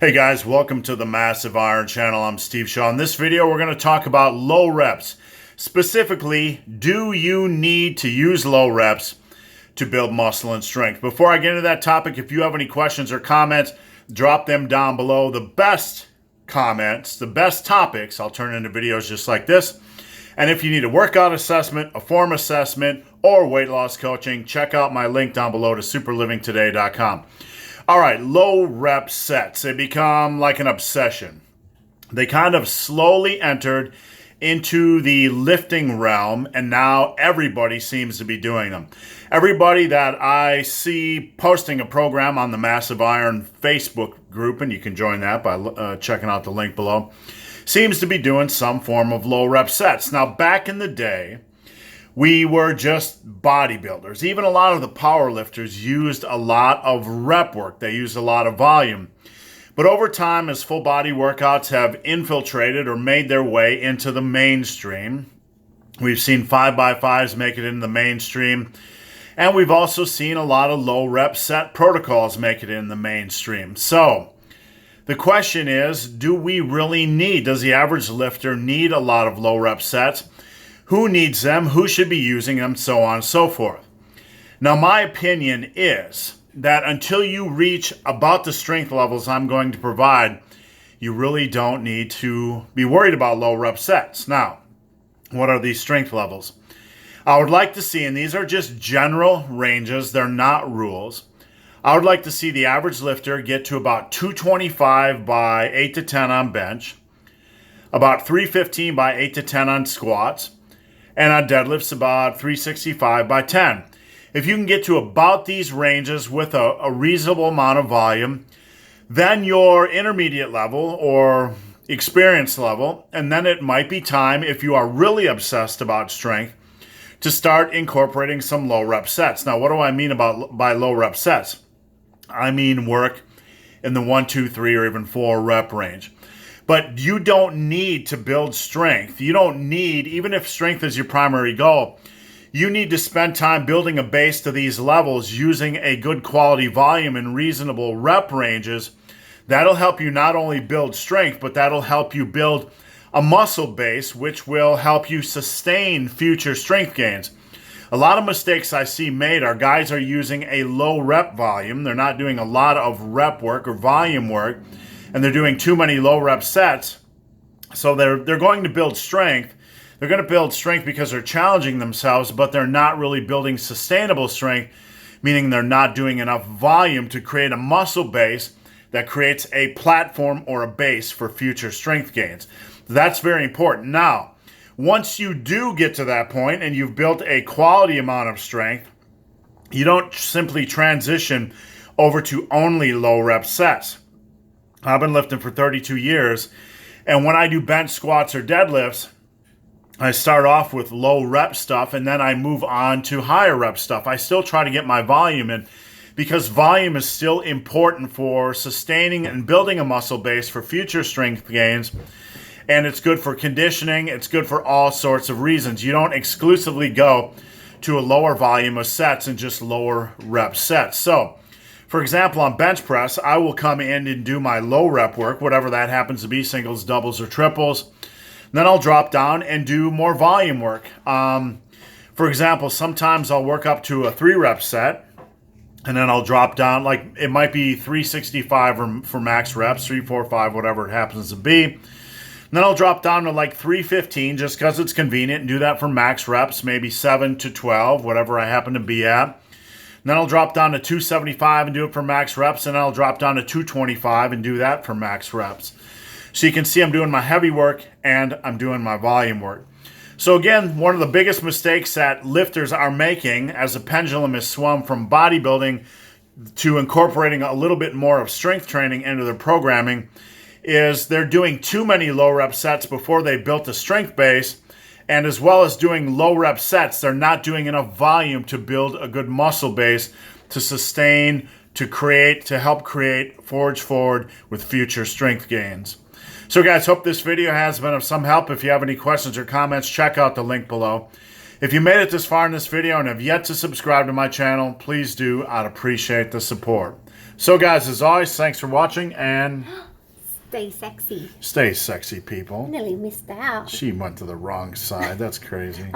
Hey guys, welcome to the Massive Iron channel. I'm Steve Shaw. In this video, we're going to talk about low reps. Specifically, do you need to use low reps to build muscle and strength? Before I get into that topic, if you have any questions or comments, drop them down below. The best comments, the best topics, I'll turn into videos just like this. And if you need a workout assessment, a form assessment, or weight loss coaching, check out my link down below to superlivingtoday.com. All right, low rep sets. They become like an obsession. They kind of slowly entered into the lifting realm, and now everybody seems to be doing them. Everybody that I see posting a program on the Massive Iron Facebook group, and you can join that by checking out the link below, seems to be doing some form of low rep sets. Now, back in the day, we were just bodybuilders. Even a lot of the power lifters used a lot of rep work. They used a lot of volume. But over time, as full body workouts have infiltrated or made their way into the mainstream, we've seen 5x5s make it into the mainstream. And we've also seen a lot of low rep set protocols make it in the mainstream. So the question is, do we really does the average lifter need a lot of low rep sets? Who needs them? Who should be using them? So on and so forth. Now, my opinion is that until you reach about the strength levels I'm going to provide, you really don't need to be worried about low rep sets. Now, what are these strength levels? I would like to see, and these are just general ranges, they're not rules. I would like to see the average lifter get to about 225 by 8 to 10 on bench, about 315 by 8 to 10 on squats, and on deadlifts about 365 by 10. If you can get to about these ranges with a reasonable amount of volume, then your intermediate level or experience level, and then it might be time, if you are really obsessed about strength, to start incorporating some low rep sets. Now, what do I mean by low rep sets? I mean work in the 1, 2, 3, or even 4 rep range. But you don't need to build strength. You don't need, even if strength is your primary goal, you need to spend time building a base to these levels using a good quality volume and reasonable rep ranges. That'll help you not only build strength, but that'll help you build a muscle base, which will help you sustain future strength gains. A lot of mistakes I see made are guys are using a low rep volume. They're not doing a lot of rep work or volume work, and they're doing too many low rep sets. So they're going to build strength. They're going to build strength because they're challenging themselves, but they're not really building sustainable strength, meaning they're not doing enough volume to create a muscle base that creates a platform or a base for future strength gains. That's very important. Now, once you do get to that point and you've built a quality amount of strength, you don't simply transition over to only low rep sets. I've been lifting for 32 years, and when I do bench squats or deadlifts, I start off with low rep stuff, and then I move on to higher rep stuff. I still try to get my volume in because volume is still important for sustaining and building a muscle base for future strength gains, and it's good for conditioning. It's good for all sorts of reasons. You don't exclusively go to a lower volume of sets and just lower rep sets. So, for example, on bench press, I will come in and do my low rep work, whatever that happens to be, singles, doubles, or triples. Then I'll drop down and do more volume work. For example, sometimes I'll work up to a 3 rep set, and then I'll drop down, like it might be 365 for max reps, 3, 4, 5, whatever it happens to be. And then I'll drop down to like 315 just because it's convenient, and do that for max reps, maybe 7 to 12, whatever I happen to be at. Then I'll drop down to 275 and do it for max reps, and then I'll drop down to 225 and do that for max reps. So you can see I'm doing my heavy work and I'm doing my volume work. So again, one of the biggest mistakes that lifters are making as the pendulum is swung from bodybuilding to incorporating a little bit more of strength training into their programming is they're doing too many low rep sets before they built a strength base. And as well as doing low rep sets, they're not doing enough volume to build a good muscle base to sustain, to create, to help forge forward with future strength gains. So guys, hope this video has been of some help. If you have any questions or comments, check out the link below. If you made it this far in this video and have yet to subscribe to my channel, please do. I'd appreciate the support. So guys, as always, thanks for watching and Stay sexy. Stay sexy, people. Nearly missed out. She went to the wrong side. That's crazy.